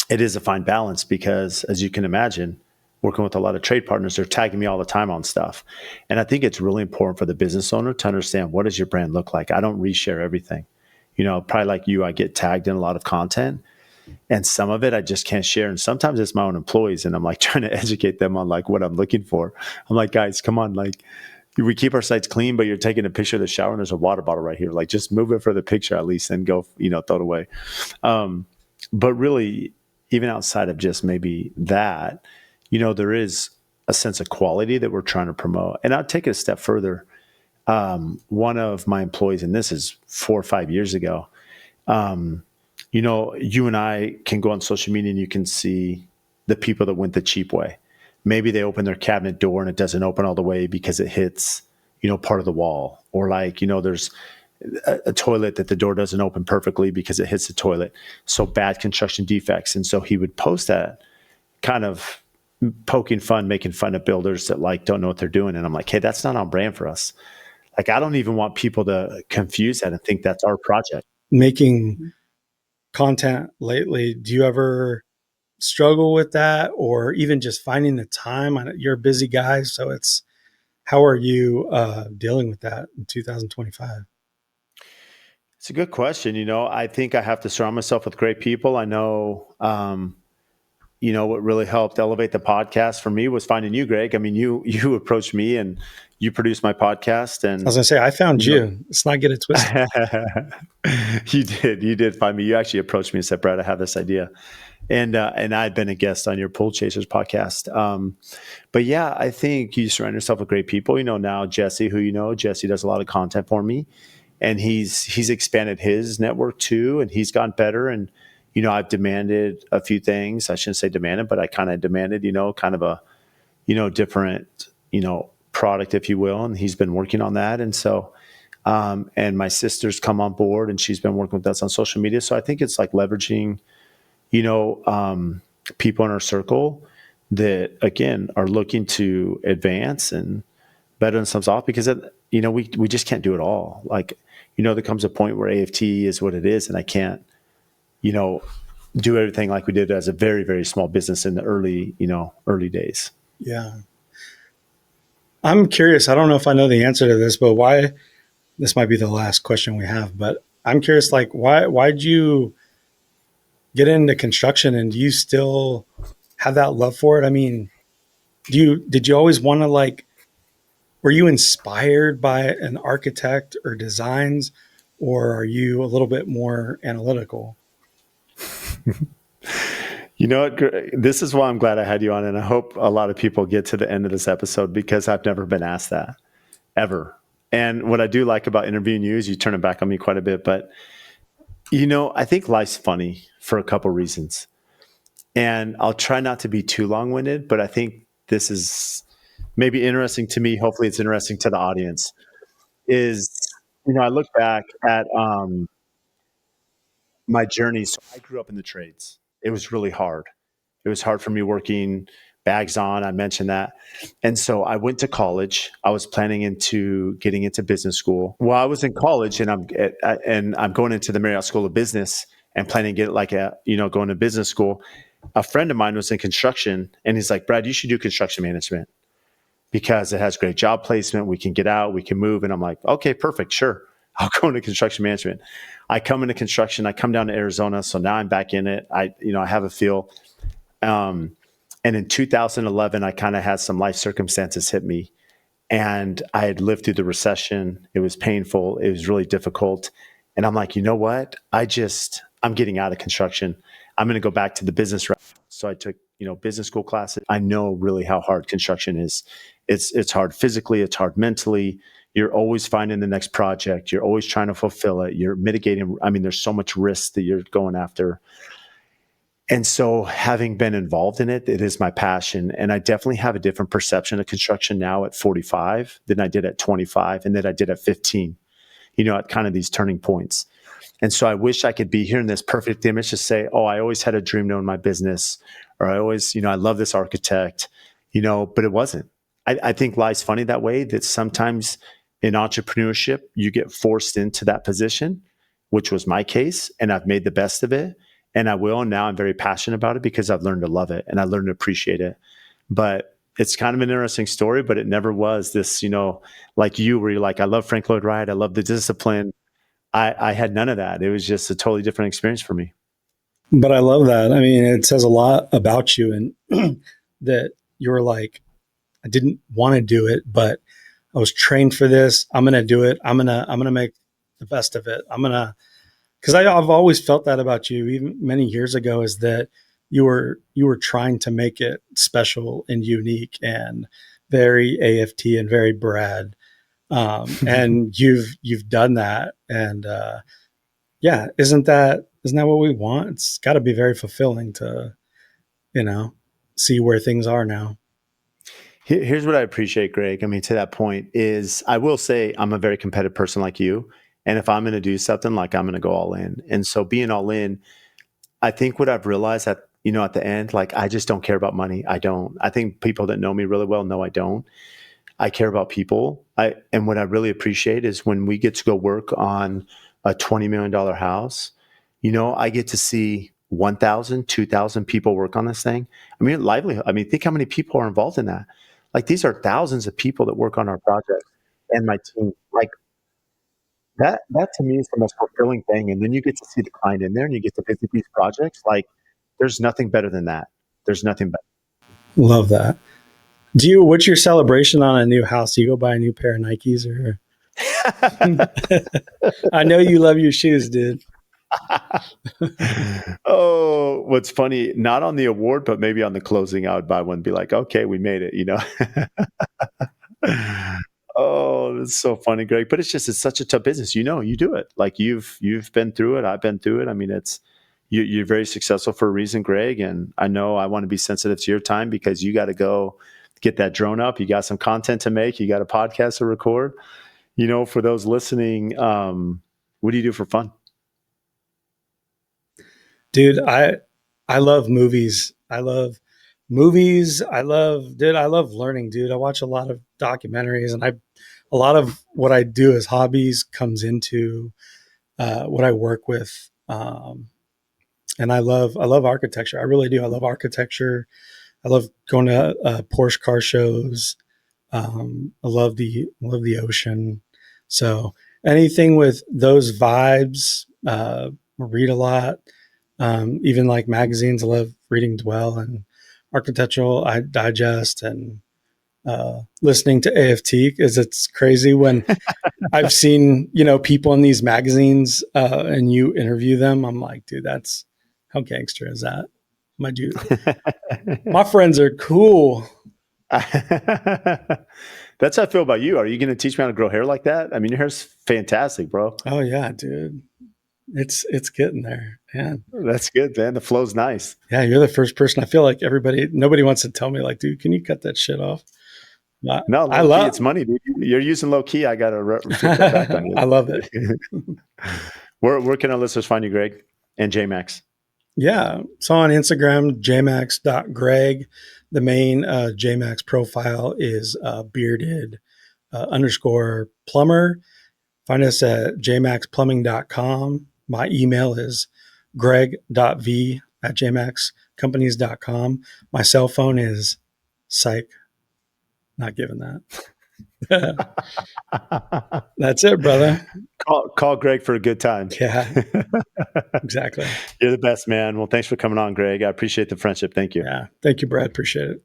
it is a fine balance because, as you can imagine, working with a lot of trade partners, they're tagging me all the time on stuff. And I think it's really important for the business owner to understand, what does your brand look like? I don't reshare everything. Probably like you, I get tagged in a lot of content, and some of it I just can't share. And sometimes it's my own employees, and I'm like trying to educate them on like what I'm looking for. I'm like, guys, come on, like we keep our sites clean, but you're taking a picture of the shower and there's a water bottle right here. Like just move it for the picture at least and go, throw it away. Um, but really, even outside of just maybe that, there is a sense of quality that we're trying to promote. And I'll take it a step further. One of my employees, and this is 4 or 5 years ago, you and I can go on social media and you can see the people that went the cheap way. Maybe they open their cabinet door and it doesn't open all the way because it hits, part of the wall, or like, there's a toilet that the door doesn't open perfectly because it hits the toilet. So bad construction defects. And so he would post that, kind of poking fun, making fun of builders that like don't know what they're doing. And I'm like, hey, that's not on brand for us. Like, I don't even want people to confuse that and think that's our project. Making content lately, do you ever struggle with that, or even just finding the time? You're a busy guy, so how are you dealing with that in 2025? It's a good question. I think I have to surround myself with great people. I know, what really helped elevate the podcast for me was finding you, Greg. I mean, you approached me and you produced my podcast, I was and gonna say, I found you know, you. Let's not get it twisted. you did find me. You actually approached me and said, Brad, I have this idea. And I'd been a guest on your Pool Chasers podcast. But yeah, I think you surround yourself with great people. Now Jesse, Jesse does a lot of content for me, and he's expanded his network too, and he's gotten better. And I've demanded a few things. I shouldn't say demanded, but I kind of demanded, kind of a different product, if you will. And he's been working on that, and so. And my sister's come on board, and she's been working with us on social media. So I think it's like leveraging people in our circle that, again, are looking to advance and better themselves off, because we just can't do it all. Like, there comes a point where AFT is what it is, and I can't, do everything like we did as a very, very small business in the early days. Yeah, I'm curious. I don't know if I know the answer to this, but why? This might be the last question we have, but I'm curious. Like, why'd you get into construction, and do you still have that love for it? I mean, did you always want to, like, were you inspired by an architect or designs, or are you a little bit more analytical? You know what? This is why I'm glad I had you on, and I hope a lot of people get to the end of this episode, because I've never been asked that ever. And what I do like about interviewing you is you turn it back on me quite a bit. But, I think life's funny for a couple reasons. And I'll try not to be too long winded, but I think this is maybe interesting to me. Hopefully, it's interesting to the audience. Is, I look back at my journey. So I grew up in the trades. It was really hard. It was hard for me working bags on. I mentioned that. And so I went to college. I was planning into getting into business school. While I was in college and I'm going into the Marriott School of Business and planning to get going to business school, a friend of mine was in construction and he's like, Brad, you should do construction management because it has great job placement. We can get out, we can move. And I'm like, okay, perfect. Sure. I'll go into construction management. I come into construction. I come down to Arizona. So now I'm back in it. I have a feel. And in 2011, I kind of had some life circumstances hit me and I had lived through the recession. It was painful. It was really difficult. And I'm like, you know what? I'm getting out of construction. I'm going to go back to the business route. So I took, business school classes. I know really how hard construction is. It's hard physically. It's hard mentally. You're always finding the next project. You're always trying to fulfill it. You're mitigating. I mean, there's so much risk that you're going after. And so having been involved in it, it is my passion. And I definitely have a different perception of construction now at 45 than I did at 25 and that I did at 15, at kind of these turning points. And so I wish I could be here in this perfect image to say, oh, I always had a dream to own my business, or I always, I love this architect, but it wasn't. I think life's funny that way, that sometimes in entrepreneurship, you get forced into that position, which was my case, and I've made the best of it. And I will. And now I'm very passionate about it because I've learned to love it and I learned to appreciate it. But it's kind of an interesting story, but it never was this, like you, where you're like, I love Frank Lloyd Wright. I love the discipline. I had none of that. It was just a totally different experience for me. But I love that. I mean, it says a lot about you and that you were like, I didn't want to do it, but I was trained for this. I'm going to do it. I'm going to make the best of it. Because I've always felt that about you, even many years ago, is that you were trying to make it special and unique and very AFT and very Brad, and you've done that, and yeah, isn't that what we want? It's got to be very fulfilling to see where things are now. Here's what I appreciate, Greg. I mean, to that point is I will say I'm a very competitive person like you. And if I'm going to do something, like I'm going to go all in. And so being all in, I think what I've realized at the end, like I just don't care about money. I don't. I think people that know me really well know I don't. I care about people. And what I really appreciate is when we get to go work on a $20 million house, I get to see 1,000, 2,000 people work on this thing. I mean, livelihood. I mean, think how many people are involved in that. Like these are thousands of people that work on our project and my team. Like that to me is the most fulfilling thing. And then you get to see the client in there and you get to visit these projects. Like there's nothing better than that. There's nothing better. Love that. What's your celebration on a new house? Do you go buy a new pair of Nikes or? I know you love your shoes, dude. Oh, what's funny, not on the award, but maybe on the closing, I would buy one and be like, okay, we made it, Oh, that's so funny, Greg. But it's such a tough business. You do it. Like you've been through it. I've been through it. I mean, you're very successful for a reason, Greg. And I know I want to be sensitive to your time because you got to go get that drone up. You got some content to make. You got a podcast to record. For those listening, what do you do for fun? Dude, I love movies. I love movies. Dude, I love learning, dude. I watch a lot of documentaries and a lot of what I do as hobbies comes into what I work with. And I love architecture. I really do. I love architecture. I love going to Porsche car shows. I love the ocean. So anything with those vibes, read a lot. Even like magazines, I love reading Dwell and Architectural I Digest and listening to AFT because it's crazy when I've seen people in these magazines and you interview them. I'm like, dude, that's how gangster is that? My dude, my friends are cool. That's That's how I feel about you. Are you going to teach me how to grow hair like that? I mean, your hair's fantastic, bro. Oh yeah, dude. It's getting there, man. That's good, man. The flow's nice. Yeah, you're the first person. I feel like nobody wants to tell me like, dude, can you cut that shit off? No, I low key, love, it's money, dude. You're using low key. I got to flip that back on you. I love it. Where can our listeners find you, Greg and JMax? Yeah. So on Instagram, jmax.greg. The main JMax profile is bearded _ plumber. Find us at jmaxplumbing.com. My email is greg.v@jmaxcompanies.com. My cell phone is psych. Not giving that. That's it, brother. Call Greg for a good time. Yeah, exactly. You're the best, man. Well, thanks for coming on, Greg. I appreciate the friendship. Thank you. Yeah. Thank you, Brad. Appreciate it.